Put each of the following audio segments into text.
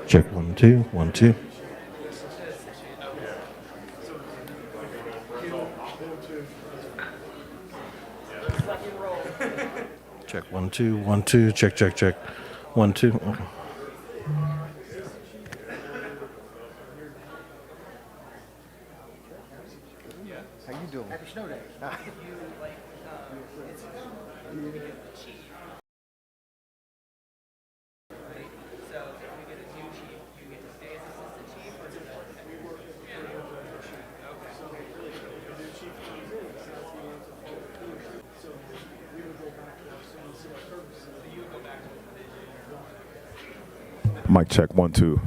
Check 1 2 1 2. Check 1 2 1 2. Check check check 1 2. How you doing? Happy snow day. Mic check 1 2.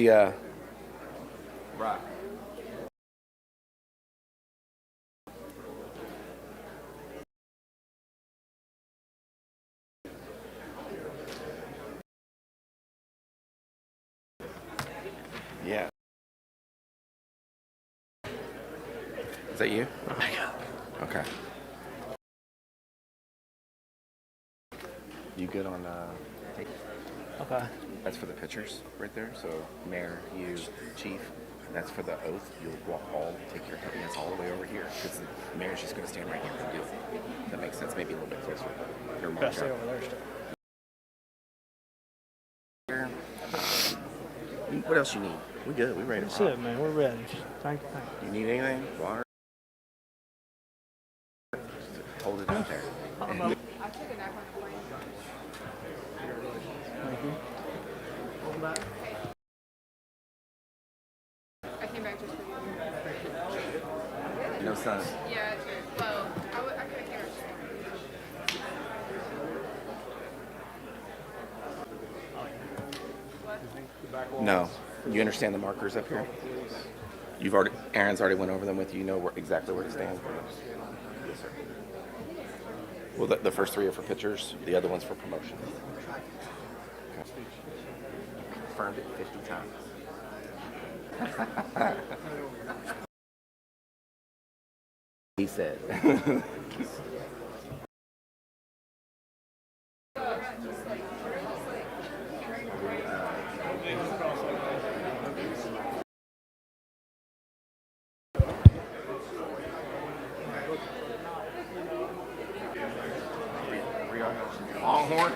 Yeah. Right. Yeah. Is that you? Okay. You good on take? Okay. That's for the pictures right there. So mayor, you, chief. That's for the oath. You'll walk take your hands all the way over here because the mayor's just going to stand right here and do it. That makes sense. Maybe a little bit closer. Your Gotta stay over there still. What else you need? We good. We ready to That's rock. it, man. We're ready. Thank you. You need anything? Water? Hold it out there. I took a nap on the plane. Thank you. I came back just for you. No sun. Yeah, it's good. Well, I could have came back just for No. You understand the markers up here? Aaron's already went over them with you. You know exactly where to stand. Yes, sir. Well, the first three are for pictures. The other one's for promotion. Okay. Confirmed it 50 times. He said. Longhorn.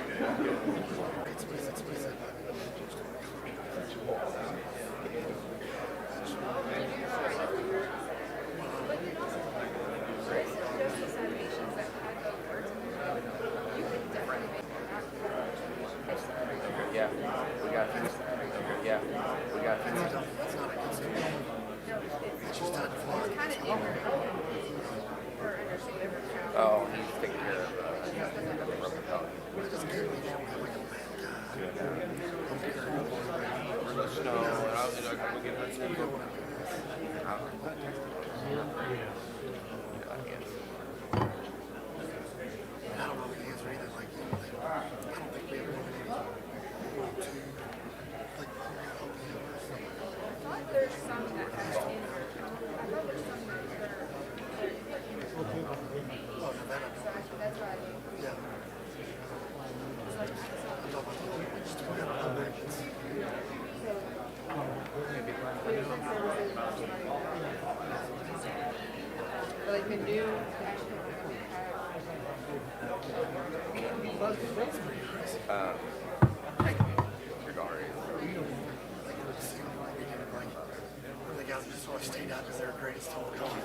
Oh, he's taking care of the broken dog. I don't know the answer either. Like, I don't think we ever want to like I thought there's some that have in there. I thought there's some that are. oh, no, that I don't. So that's why I think. Yeah. I'm talking about just to have a connections. Like the new. The guys just sort of stayed out because they're greatest of all time.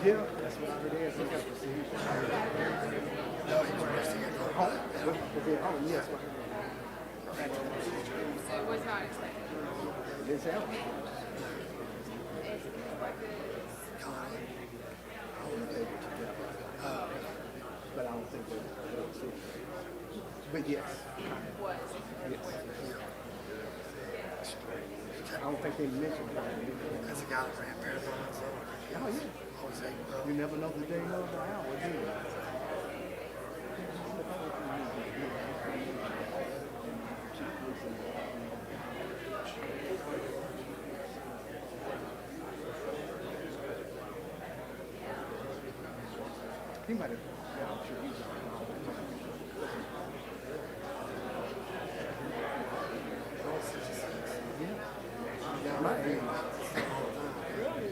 Yeah, that's what it is. It's got procedure. No, he was resting at home. Oh, yes. It was not expected. This helps. It's expected. But I don't think they'll see. But yes. Was. I don't think they mentioned that. That's a guy that ran marathons. Oh, yeah. I was like, You never know the day of the hour, do you? He might have. Yeah, I'm sure he's. Yeah. Yeah, my age.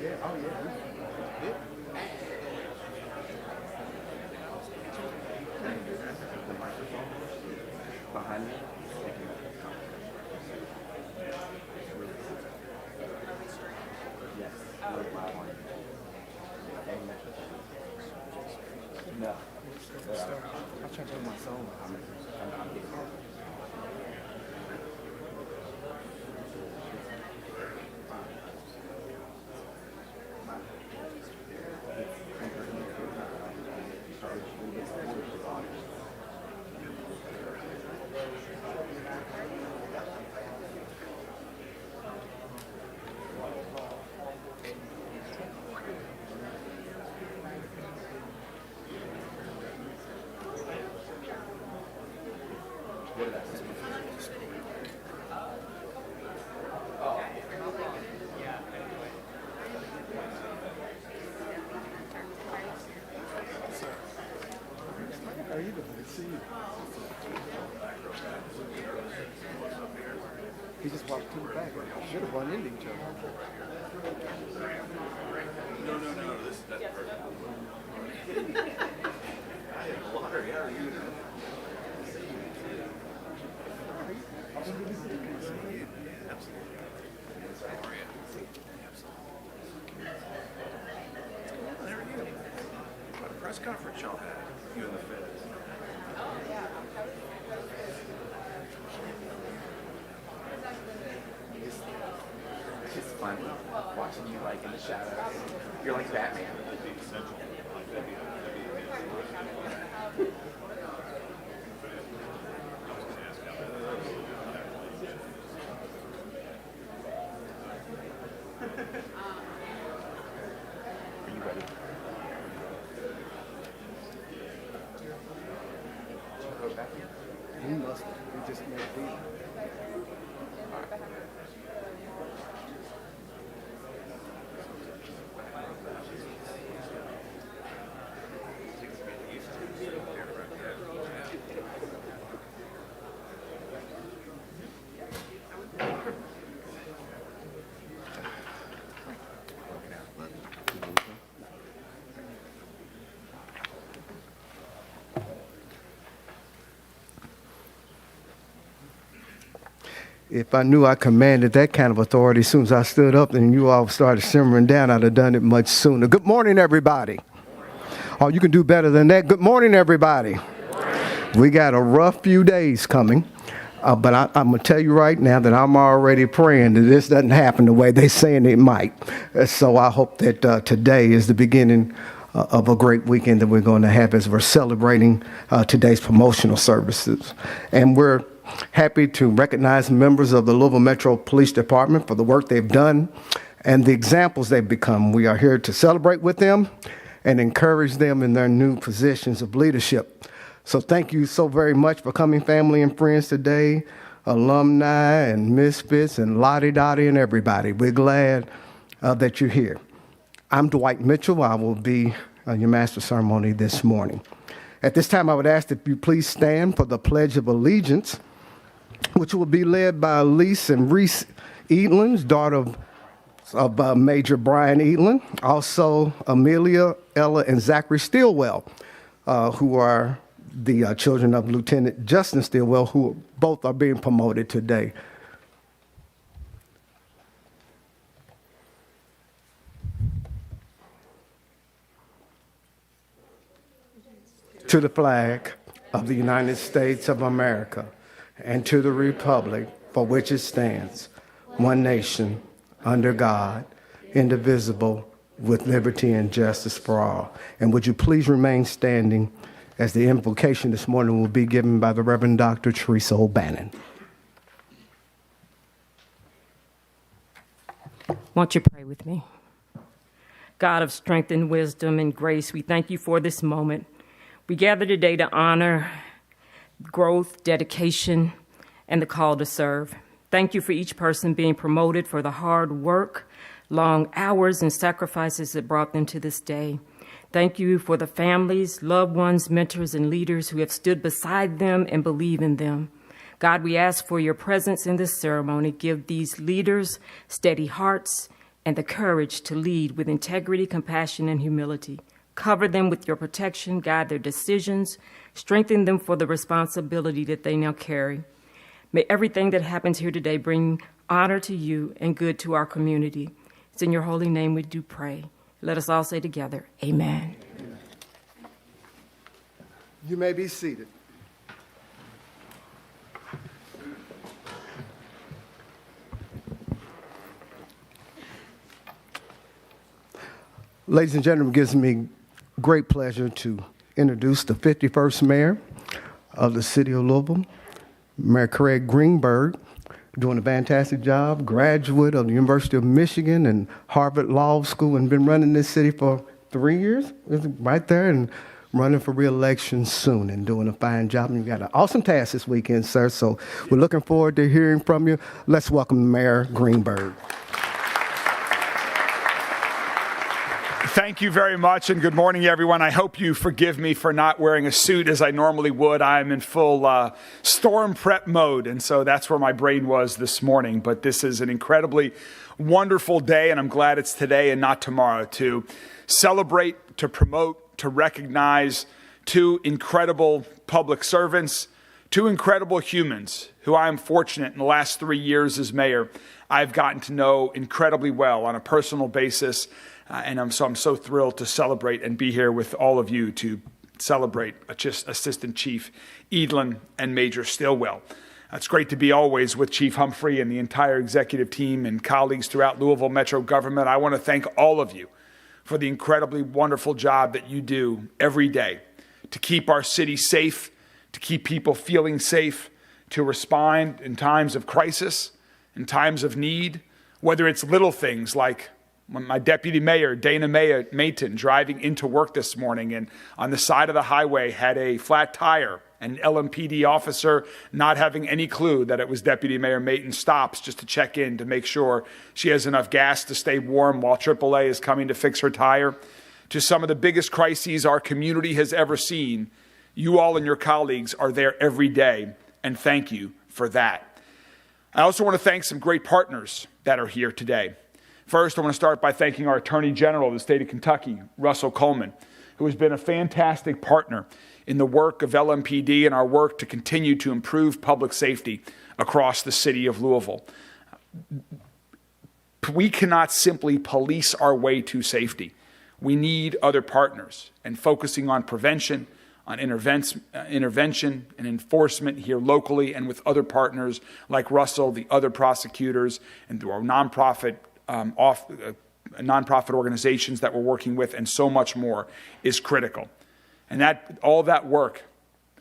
Yeah. Oh, yeah. Behind me. Yes. No. I'm trying to put my soul on. I'm getting it. How are you doing? Good to see you. He just walked to the back. Should have run into each other. There you go. What a press conference y'all had, you and the feds. It's fun watching you like in the shadows. You're like Batman. Are you ready? Go back. He must have. He just made a beat. If I knew I commanded that kind of authority as soon as I stood up and you all started simmering down, I'd have done it much sooner. Good morning, everybody. Oh, you can do better than that. Good morning, everybody. We got a rough few days coming, but I'm going to tell you right now that I'm already praying that this doesn't happen the way they're saying it might. So I hope that today is the beginning of a great weekend that we're going to have as we're celebrating today's promotional services. And we're happy to recognize members of the Louisville Metro Police Department for the work they've done and the examples they've become. We are here to celebrate with them and encourage them in their new positions of leadership. So thank you so very much for coming, family and friends, today, alumni and misfits and Lottie Dottie and everybody. We're glad that you're here. I'm Dwight Mitchell. I will be your master of ceremony this morning. At this time, I would ask that you please stand for the Pledge of Allegiance, which will be led by Elise and Reese Edelin, daughter of Major Brian Edelin, also Amelia, Ella, and Zachary Stillwell, who are the children of Lieutenant Justin Stillwell, who both are being promoted today. To the flag of the United States of America and to the republic for which it stands, one nation, under God, indivisible, with liberty and justice for all. And would you please remain standing as the invocation this morning will be given by the Reverend Dr. Teresa O'Bannon. Won't you pray with me? God of strength and wisdom and grace, we thank you for this moment. We gather today to honor growth, dedication, and the call to serve. Thank you for each person being promoted for the hard work, long hours, and sacrifices that brought them to this day. Thank you for the families, loved ones, mentors, and leaders who have stood beside them and believe in them. God, we ask for your presence in this ceremony. Give these leaders steady hearts and the courage to lead with integrity, compassion, and humility. Cover them with your protection, guide their decisions, strengthen them for the responsibility that they now carry. May everything that happens here today bring honor to you and good to our community. It's in your holy name we do pray. Let us all say together, amen. You may be seated. Ladies and gentlemen, it gives me great pleasure to introduce the 51st mayor of the city of Louisville, Mayor Craig Greenberg, doing a fantastic job, graduate of the University of Michigan and Harvard Law School, and been running this city for 3 years, right there, and running for re-election soon and doing a fine job. And you got an awesome task this weekend, sir, so we're looking forward to hearing from you. Let's welcome Mayor Greenberg. Thank you very much, and good morning, everyone. I hope you forgive me for not wearing a suit as I normally would. I'm in full storm prep mode, and so that's where my brain was this morning. But this is an incredibly wonderful day, and I'm glad it's today and not tomorrow, to celebrate, to promote, to recognize two incredible public servants, two incredible humans who I am fortunate in the last 3 years as mayor I've gotten to know incredibly well on a personal basis. And I'm so thrilled to celebrate and be here with all of you to celebrate Assistant Chief Edelin and Major Stillwell. It's great to be always with Chief Humphrey and the entire executive team and colleagues throughout Louisville Metro government. I want to thank all of you for the incredibly wonderful job that you do every day to keep our city safe, to keep people feeling safe, to respond in times of crisis, in times of need, whether it's little things like when my deputy mayor, Dana Mayton, driving into work this morning and on the side of the highway had a flat tire, and an LMPD officer, not having any clue that it was Deputy Mayor Mayton, stops just to check in to make sure she has enough gas to stay warm while AAA is coming to fix her tire, to some of the biggest crises our community has ever seen. You all and your colleagues are there every day, and thank you for that. I also want to thank some great partners that are here today. First, I want to start by thanking our Attorney General of the state of Kentucky, Russell Coleman, who has been a fantastic partner in the work of LMPD and our work to continue to improve public safety across the city of Louisville. We cannot simply police our way to safety. We need other partners, and focusing on prevention, on intervention and enforcement here locally and with other partners like Russell, the other prosecutors, and through our nonprofit organizations that we're working with, and so much more, is critical. And that all that work,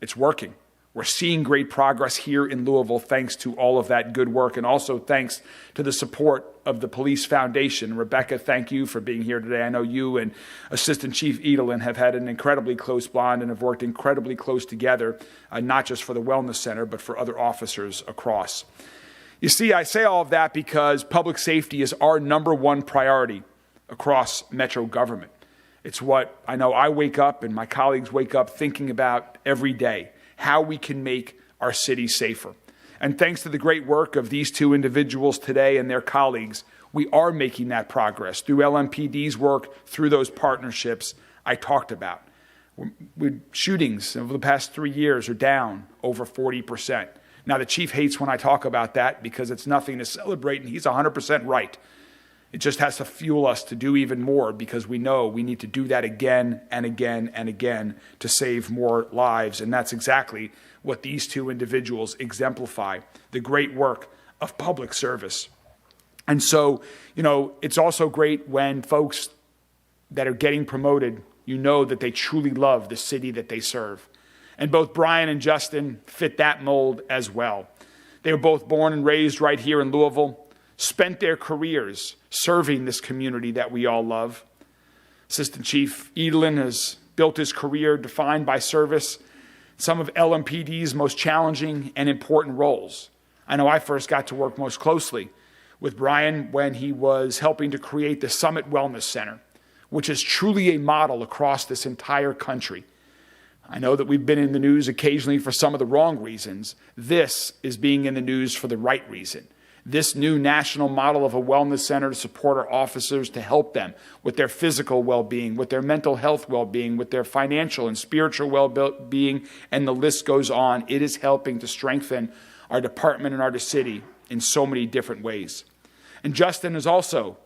it's working. We're seeing great progress here in Louisville thanks to all of that good work, and also thanks to the support of the Police Foundation. Rebecca, thank you for being here today. I know you and Assistant Chief Edelin have had an incredibly close bond and have worked incredibly close together, not just for the Wellness Center, but for other officers across. You see, I say all of that because public safety is our number one priority across Metro government. It's what I know I wake up and my colleagues wake up thinking about every day, how we can make our city safer. And thanks to the great work of these two individuals today and their colleagues, we are making that progress through LMPD's work, through those partnerships I talked about. Shootings over the past 3 years are down over 40%. Now, the chief hates when I talk about that because it's nothing to celebrate, and he's 100% right. It just has to fuel us to do even more because we know we need to do that again and again and again to save more lives. And that's exactly what these two individuals exemplify, the great work of public service. And so, it's also great when folks that are getting promoted, that they truly love the city that they serve. And both Brian and Justin fit that mold as well. They were both born and raised right here in Louisville, spent their careers serving this community that we all love. Assistant Chief Edelin has built his career defined by service, some of LMPD's most challenging and important roles. I know I first got to work most closely with Brian when he was helping to create the Summit Wellness Center, which is truly a model across this entire country. I know that we've been in the news occasionally for some of the wrong reasons. This is being in the news for the right reason. This new national model of a wellness center to support our officers, to help them with their physical well-being, with their mental health well-being, with their financial and spiritual well-being, and the list goes on. It is helping to strengthen our department and our city in so many different ways. And Justin has also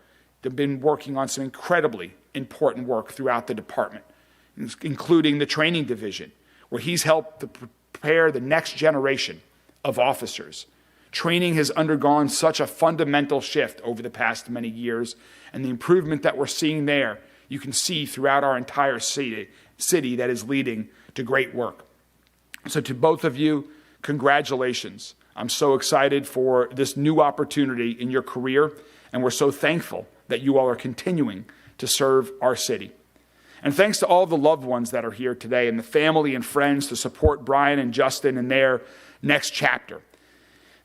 been working on some incredibly important work throughout the department, including the training division, where he's helped to prepare the next generation of officers. Training has undergone such a fundamental shift over the past many years, and the improvement that we're seeing there, you can see throughout our entire city that is leading to great work. So to both of you, congratulations. I'm so excited for this new opportunity in your career, and we're so thankful that you all are continuing to serve our city. And thanks to all the loved ones that are here today and the family and friends to support Brian and Justin in their next chapter.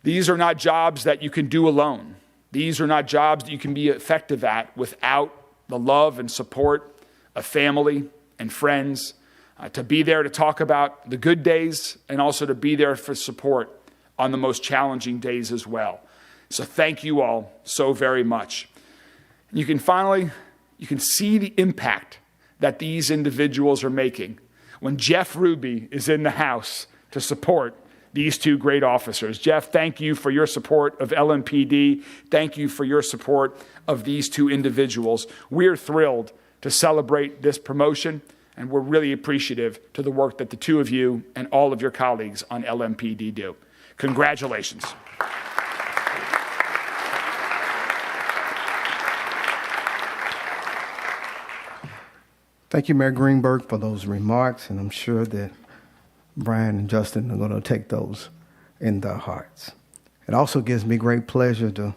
These are not jobs that you can do alone. These are not jobs that you can be effective at without the love and support of family and friends, to be there to talk about the good days and also to be there for support on the most challenging days as well. So thank you all so very much. You can see the impact that these individuals are making when Jeff Ruby is in the house to support these two great officers. Jeff, thank you for your support of LMPD. Thank you for your support of these two individuals. We're thrilled to celebrate this promotion, and we're really appreciative to the work that the two of you and all of your colleagues on LMPD do. Congratulations. Thank you, Mayor Greenberg, for those remarks, and I'm sure that Brian and Justin are going to take those in their hearts. It also gives me great pleasure to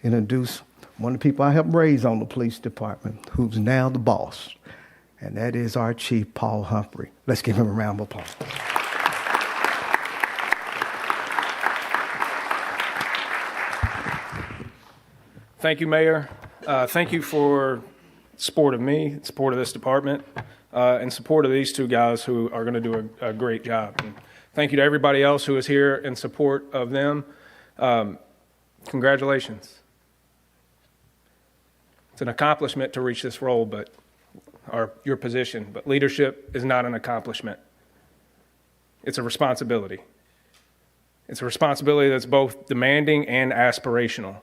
introduce one of the people I helped raise on the police department, who's now the boss, and that is our chief, Paul Humphrey. Let's give him a round of applause. Thank you, Mayor. Thank you for support of me, support of this department, and support of these two guys who are going to do a great job. And thank you to everybody else who is here in support of them. Congratulations. It's an accomplishment to reach this role, or your position, but leadership is not an accomplishment. It's a responsibility. It's a responsibility that's both demanding and aspirational.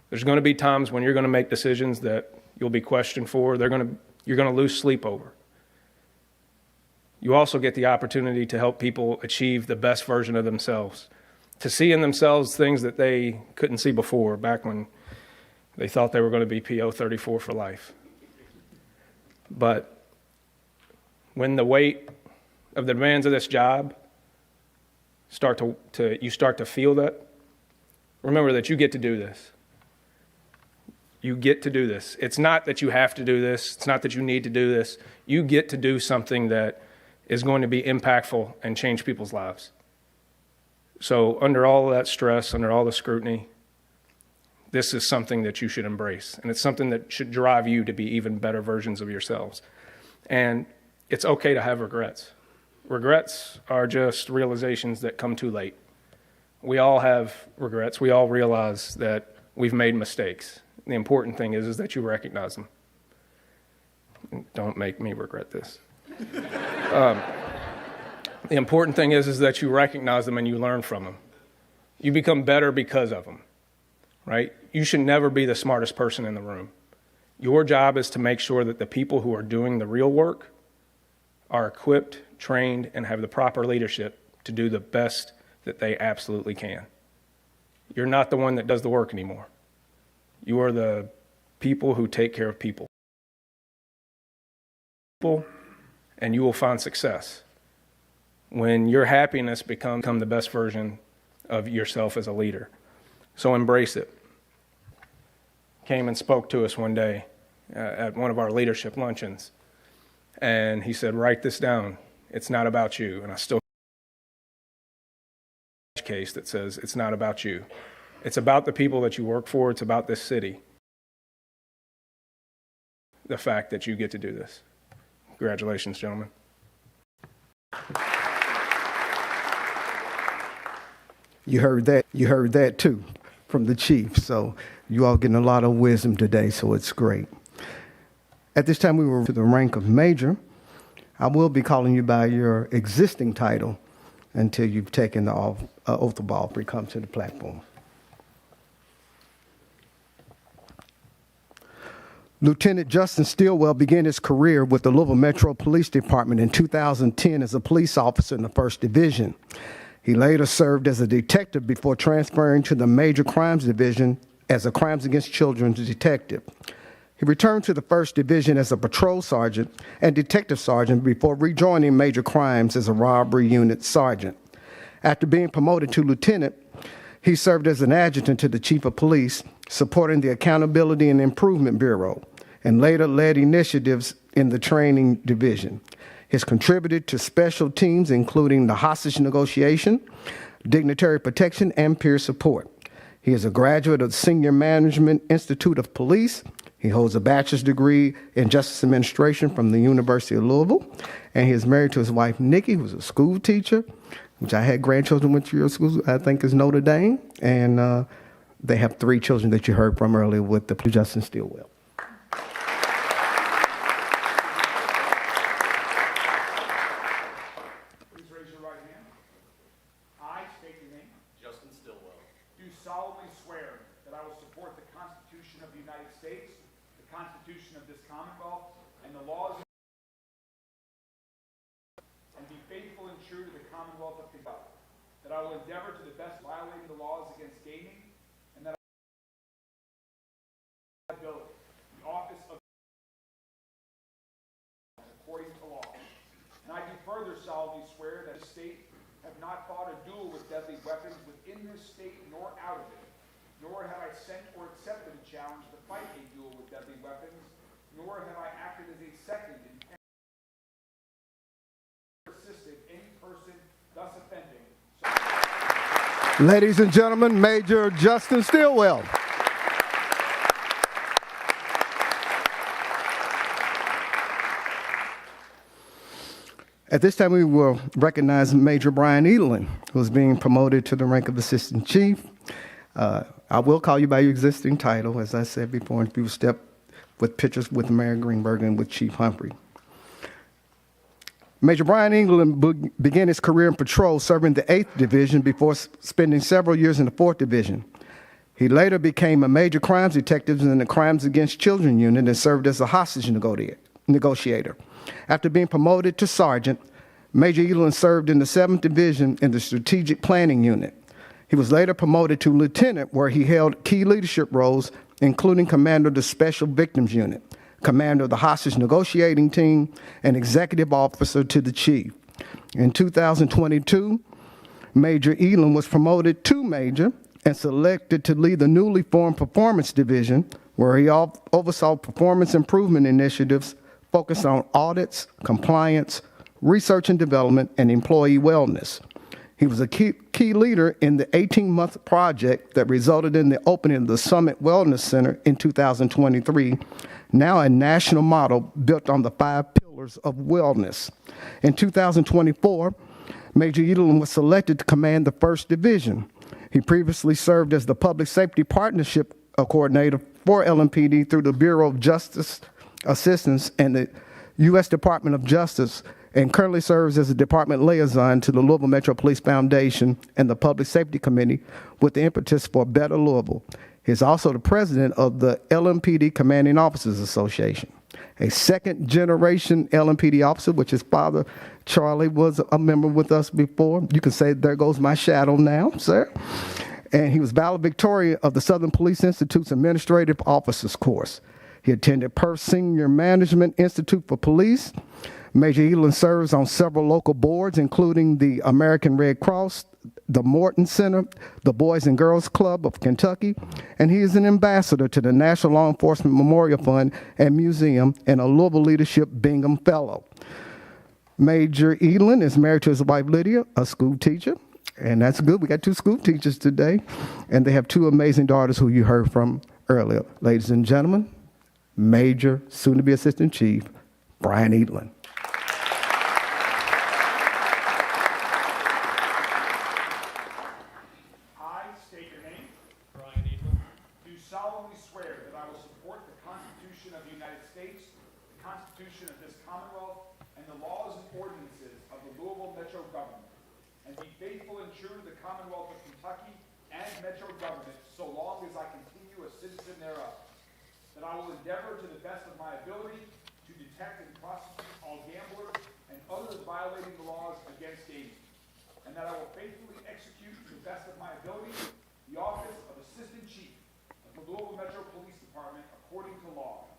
There's going to be times when you're going to make decisions that you'll be questioned for. You're going to lose sleep over. You also get the opportunity to help people achieve the best version of themselves, to see in themselves things that they couldn't see before, back when they thought they were going to be PO 34 for life. But when the weight of the demands of this job you start to feel that, remember that you get to do this. You get to do this. It's not that you have to do this. It's not that you need to do this. You get to do something that is going to be impactful and change people's lives. So under all of that stress, under all the scrutiny, this is something that you should embrace. And it's something that should drive you to be even better versions of yourselves. And it's okay to have regrets. Regrets are just realizations that come too late. We all have regrets. We all realize that we've made mistakes. The important thing is that you recognize them. Don't make me regret this. The important thing is that you recognize them and you learn from them. You become better because of them, right? You should never be the smartest person in the room. Your job is to make sure that the people who are doing the real work are equipped, trained, and have the proper leadership to do the best that they absolutely can. You're not the one that does the work anymore. You are the people who take care of people. And you will find success when your happiness become the best version of yourself as a leader. So embrace it. Came and spoke to us one day at one of our leadership luncheons. And he said, write this down. It's not about you. And I still have a case that says it's not about you. It's about the people that you work for. It's about this city. The fact that you get to do this. Congratulations, gentlemen. You heard that too from the chief. So you all getting a lot of wisdom today, so it's great. At this time, we were to the rank of major. I will be calling you by your existing title until you've taken the oath of office. Come to the platform. Lieutenant Justin Stillwell began his career with the Louisville Metro Police Department in 2010 as a police officer in the 1st Division. He later served as a detective before transferring to the Major Crimes Division as a Crimes Against Children detective. He returned to the 1st Division as a patrol sergeant and detective sergeant before rejoining Major Crimes as a robbery unit sergeant. After being promoted to lieutenant, he served as an adjutant to the chief of police, supporting the Accountability and Improvement Bureau, and later led initiatives in the training division. He has contributed to special teams, including the hostage negotiation, dignitary protection, and peer support. He is a graduate of the Senior Management Institute of Police. He holds a bachelor's degree in Justice Administration from the University of Louisville, and he is married to his wife, Nikki, who's a school teacher, which I had grandchildren went to your school, I think is Notre Dame, and they have 3 children that you heard from earlier with the Justin Stillwell. Please raise your right hand. I state your name. Justin Stillwell. Do solemnly swear that I will support the Constitution of the United States, the Constitution of this Commonwealth, and the laws and be faithful and true to the Commonwealth of Kentucky. That I will endeavor to the best violating the laws against gaming, and that I will the office of according to law. And I do further solemnly swear that the state have not fought a duel with deadly weapons within this state nor out of it, nor have I sent or accepted a challenge to fight a duel with deadly weapons, nor have I acted as a second in assisted any person thus offending. Ladies and gentlemen, Major Justin Stillwell. At this time, we will recognize Major Brian Edelin, who is being promoted to the rank of Assistant Chief. I will call you by your existing title, as I said before, and you will step with pictures with Mayor Greenberg and with Chief Humphrey. Major Brian England began his career in patrol, serving the 8th Division before spending several years in the 4th Division. He later became a major crimes detective in the Crimes Against Children Unit and served as a hostage negotiator. After being promoted to sergeant, Major Edelin served in the 7th Division in the Strategic Planning Unit. He was later promoted to lieutenant, where he held key leadership roles, including commander of the Special Victims Unit, commander of the hostage negotiating team, and executive officer to the chief. In 2022, Major Edelin was promoted to major and selected to lead the newly formed Performance Division, where he oversaw performance improvement initiatives focused on audits, compliance, research and development, and employee wellness. He was a key leader in the 18-month project that resulted in the opening of the Summit Wellness Center in 2023, now a national model built on the 5 pillars of wellness. In 2024, Major Edelin was selected to command the 1st Division. He previously served as the Public Safety Partnership Coordinator for LMPD through the Bureau of Justice Assistance and the U.S. Department of Justice, and currently serves as a department liaison to the Louisville Metro Police Foundation and the Public Safety Committee with the impetus for Better Louisville. He is also the president of the LMPD Commanding Officers Association, a second-generation LMPD officer, which his father, Charlie, was a member with us before. You can say, there goes my shadow now, sir. And he was valedictorian of the Southern Police Institute's Administrative Officers course. He attended Perth Senior Management Institute for Police. Major Edelin serves on several local boards, including the American Red Cross, the Morton Center, the Boys and Girls Club of Kentucky, and he is an ambassador to the National Law Enforcement Memorial Fund and Museum and a Louisville Leadership Bingham Fellow. Major Edelin is married to his wife, Lydia, a school teacher, and that's good. We got 2 school teachers today, and they have 2 amazing daughters who you heard from earlier. Ladies and gentlemen, Major, soon-to-be Assistant Chief, Brian Edelin. Solemnly swear that I will support the Constitution of the United States, the Constitution of this Commonwealth, and the laws and ordinances of the Louisville Metro government, and be faithful and true to the Commonwealth of Kentucky and Metro government so long as I continue a citizen thereof. That I will endeavor to the best of my ability to detect and prosecute all gamblers and others violating the laws against gaming, and that I will faithfully execute to the best of my ability the office of Assistant Chief the Louisville Metro Police Department according to law.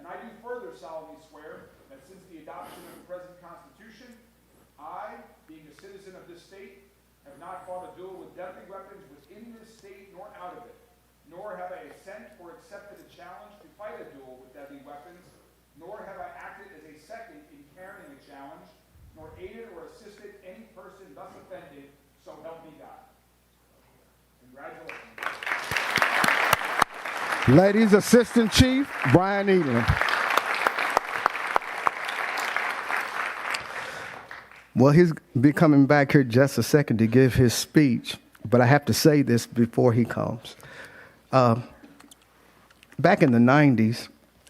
And I do further solemnly swear that since the adoption of the present Constitution, I, being a citizen of this state, have not fought a duel with deadly weapons within this state nor out of it, nor have I assent or accepted a challenge to fight a duel with deadly weapons, nor have I acted as a second in carrying a challenge, nor aided or assisted any person thus offended, so help me God. Congratulations. Ladies, Assistant Chief Brian Edelin. Well, he's be coming back here just a second to give his speech, but I have to say this before he comes. Back in the 90s,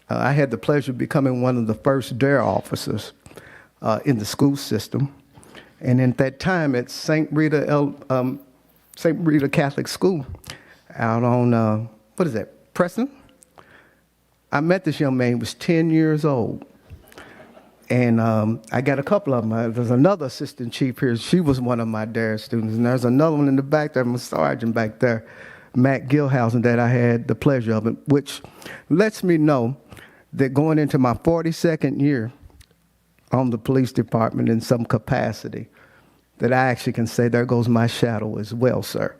I had the pleasure of becoming one of the first DARE officers in the school system. And at that time at St. Rita Catholic School out on, Preston? I met this young man. He was 10 years old. And I got a couple of them. There's another assistant chief here. She was one of my DARE students. And there's another one in the back there, my sergeant back there, Matt Gilhausen, that I had the pleasure of, which lets me know that going into my 42nd year on the police department in some capacity, that I actually can say there goes my shadow as well, sir.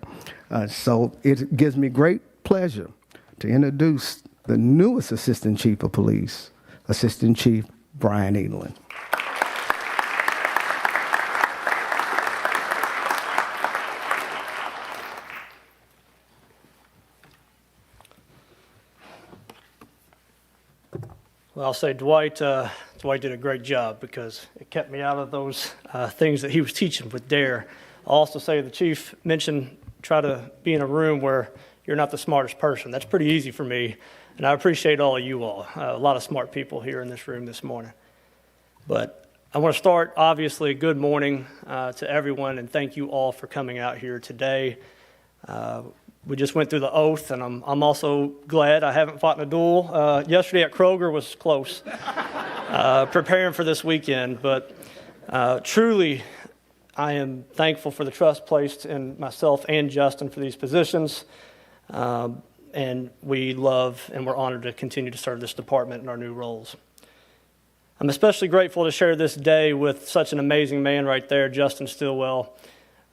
So it gives me great pleasure to introduce the newest Assistant Chief of Police, Assistant Chief Brian Edelin. Well, I'll say Dwight did a great job because it kept me out of those things that he was teaching with DARE. I'll also say the chief mentioned try to be in a room where you're not the smartest person. That's pretty easy for me, and I appreciate all of you all. A lot of smart people here in this room this morning. But I want to start, obviously, good morning to everyone, and thank you all for coming out here today. We just went through the oath, and I'm also glad I haven't fought in a duel. Yesterday at Kroger was close, preparing for this weekend, but truly, I am thankful for the trust placed in myself and Justin for these positions, and we love and we're honored to continue to serve this department in our new roles. I'm especially grateful to share this day with such an amazing man right there, Justin Stillwell.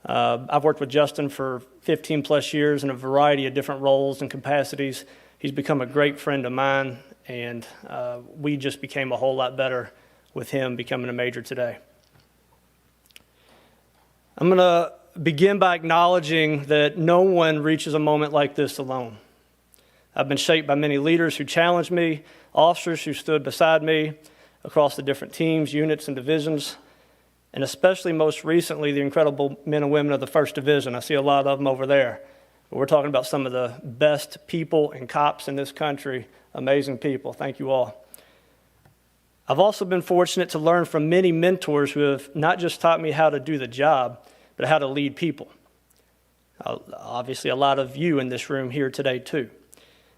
I've worked with Justin for 15 plus years in a variety of different roles and capacities. He's become a great friend of mine, and we just became a whole lot better with him becoming a major today. I'm going to begin by acknowledging that no one reaches a moment like this alone. I've been shaped by many leaders who challenged me, officers who stood beside me across the different teams, units, and divisions, and especially most recently, the incredible men and women of the 1st Division. I see a lot of them over there. But we're talking about some of the best people and cops in this country, amazing people. Thank you all. I've also been fortunate to learn from many mentors who have not just taught me how to do the job, but how to lead people. Obviously, a lot of you in this room here today, too.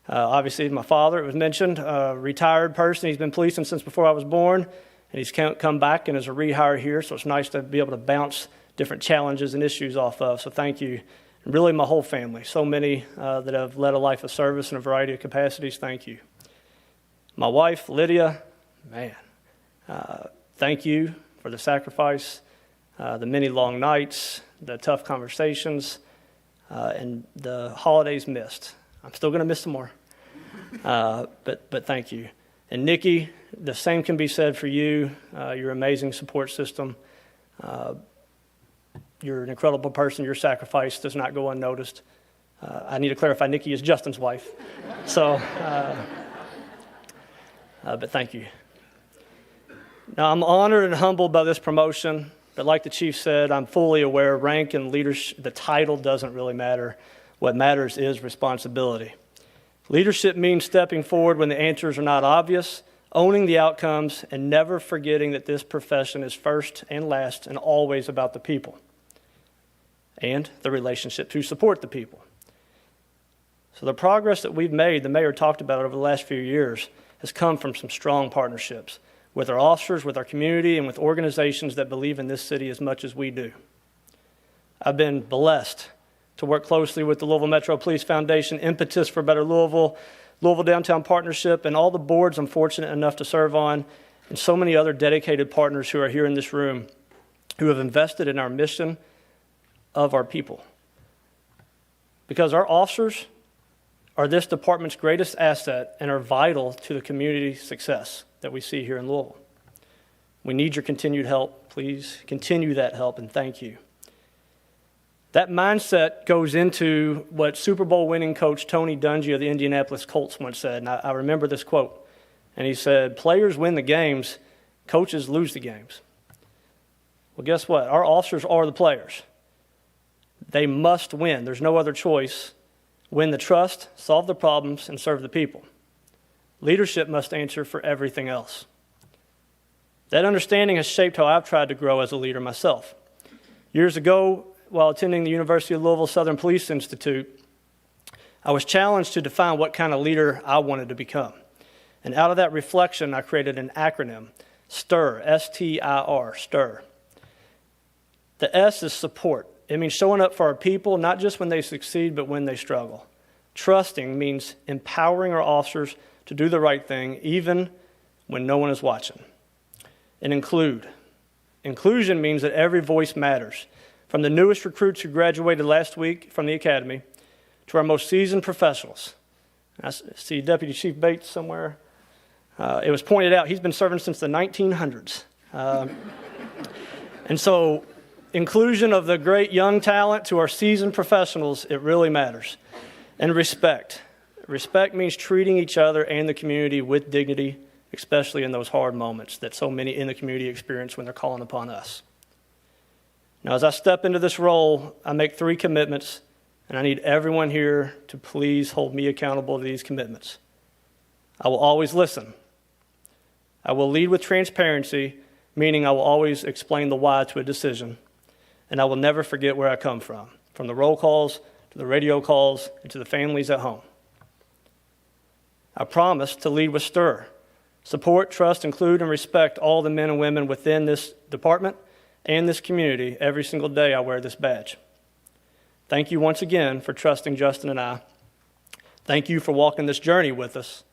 Obviously, my father, it was mentioned, a retired person. He's been policing since before I was born. And he's come back and is a rehire here, so it's nice to be able to bounce different challenges and issues off of. So thank you. And really my whole family, so many that have led a life of service in a variety of capacities, thank you. My wife, Lydia, man, thank you for the sacrifice, the many long nights, the tough conversations, and the holidays missed. I'm still going to miss some more, but thank you. And Nikki, the same can be said for you, your amazing support system. You're an incredible person. Your sacrifice does not go unnoticed. I need to clarify, Nikki is Justin's wife. So, but thank you. Now, I'm honored and humbled by this promotion, but like the chief said, I'm fully aware rank and leadership, the title doesn't really matter. What matters is responsibility. Leadership means stepping forward when the answers are not obvious, owning the outcomes, and never forgetting that this profession is first and last and always about the people and the relationships who support the people. So the progress that we've made, the mayor talked about it over the last few years, has come from some strong partnerships with our officers, with our community, and with organizations that believe in this city as much as we do. I've been blessed to work closely with the Louisville Metro Police Foundation, Impetus for Better Louisville, Louisville Downtown Partnership, and all the boards I'm fortunate enough to serve on, and so many other dedicated partners who are here in this room who have invested in our mission of our people. Because our officers are this department's greatest asset and are vital to the community success that we see here in Louisville. We need your continued help. Please continue that help, and thank you. That mindset goes into what Super Bowl winning coach Tony Dungy of the Indianapolis Colts once said, and I remember this quote. And he said, "Players win the games, coaches lose the games." Well, guess what? Our officers are the players. They must win. There's no other choice. Win the trust, solve the problems, and serve the people. Leadership must answer for everything else. That understanding has shaped how I've tried to grow as a leader myself. Years ago, while attending the University of Louisville Southern Police Institute, I was challenged to define what kind of leader I wanted to become. And out of that reflection, I created an acronym, STIR, S-T-I-R, STIR. The S is support. It means showing up for our people, not just when they succeed, but when they struggle. Trusting means empowering our officers to do the right thing, even when no one is watching. And include. Inclusion means that every voice matters. From the newest recruits who graduated last week from the academy to our most seasoned professionals. I see Deputy Chief Bates somewhere. It was pointed out he's been serving since the 1900s. And so inclusion of the great young talent to our seasoned professionals, it really matters. And respect. Respect means treating each other and the community with dignity, especially in those hard moments that so many in the community experience when they're calling upon us. Now, as I step into this role, I make 3 commitments, and I need everyone here to please hold me accountable to these commitments. I will always listen. I will lead with transparency, meaning I will always explain the why to a decision, and I will never forget where I come from the roll calls to the radio calls and to the families at home. I promise to lead with stir, support, trust, include, and respect all the men and women within this department and this community every single day I wear this badge. Thank you once again for trusting Justin and I. Thank you for walking this journey with us.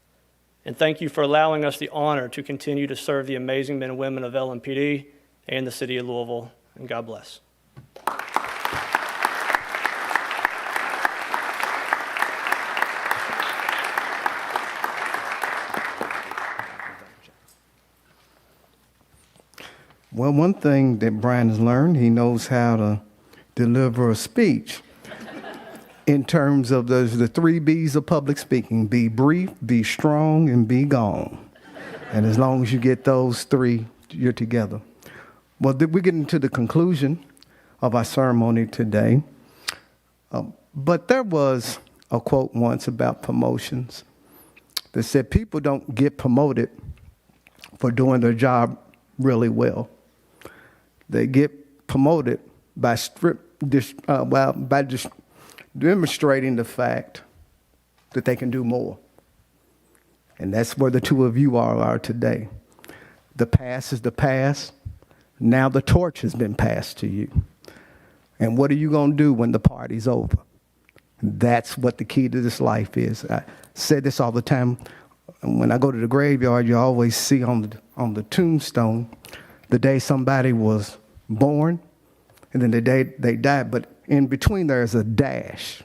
And thank you for allowing us the honor to continue to serve the amazing men and women of LMPD and the city of Louisville. And God bless. Well, one thing that Brian has learned, he knows how to deliver a speech in terms of the 3 B's of public speaking: be brief, be strong, and be gone. And as long as you get those 3, you're together. Well, we get into the conclusion of our ceremony today. But there was a quote once about promotions that said people don't get promoted for doing their job really well. They get promoted by demonstrating the fact that they can do more. And that's where the 2 of you are today. The past is the past. Now the torch has been passed to you. And what are you going to do when the party's over? That's what the key to this life is. I say this all the time. When I go to the graveyard, you always see on the tombstone the day somebody was born and then the day they died. But in between there is a dash.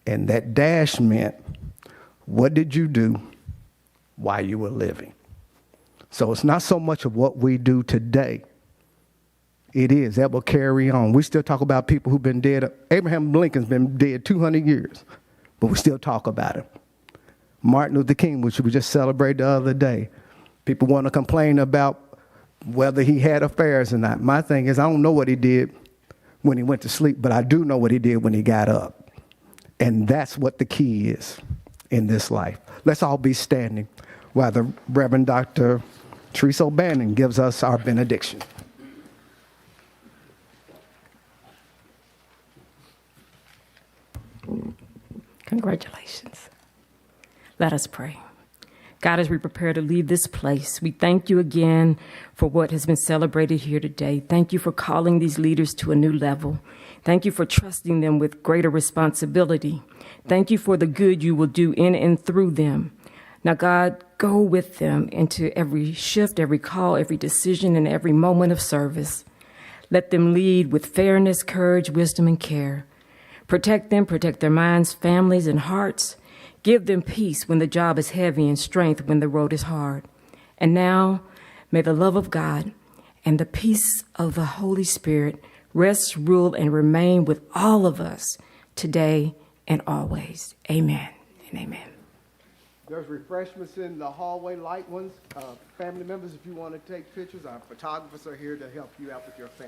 And that dash meant, what did you do while you were living? So it's not so much of what we do today. It is. That will carry on. We still talk about people who've been dead. Abraham Lincoln's been dead 200 years, but we still talk about him. Martin Luther King, which we just celebrated the other day. People want to complain about whether he had affairs or not. My thing is, I don't know what he did when he went to sleep, but I do know what he did when he got up. And that's what the key is in this life. Let's all be standing while the Reverend Dr. Teresa O'Bannon gives us our benediction. Congratulations. Let us pray. God, as we prepare to leave this place, we thank you again for what has been celebrated here today. Thank you for calling these leaders to a new level. Thank you for trusting them with greater responsibility. Thank you for the good you will do in and through them. Now, God, go with them into every shift, every call, every decision, and every moment of service. Let them lead with fairness, courage, wisdom, and care. Protect them, protect their minds, families, and hearts. Give them peace when the job is heavy and strength when the road is hard. And now, may the love of God and the peace of the Holy Spirit rest, rule, and remain with all of us today and always. Amen and amen. There's refreshments in the hallway, light ones. Family members, if you want to take pictures, our photographers are here to help you out with your family.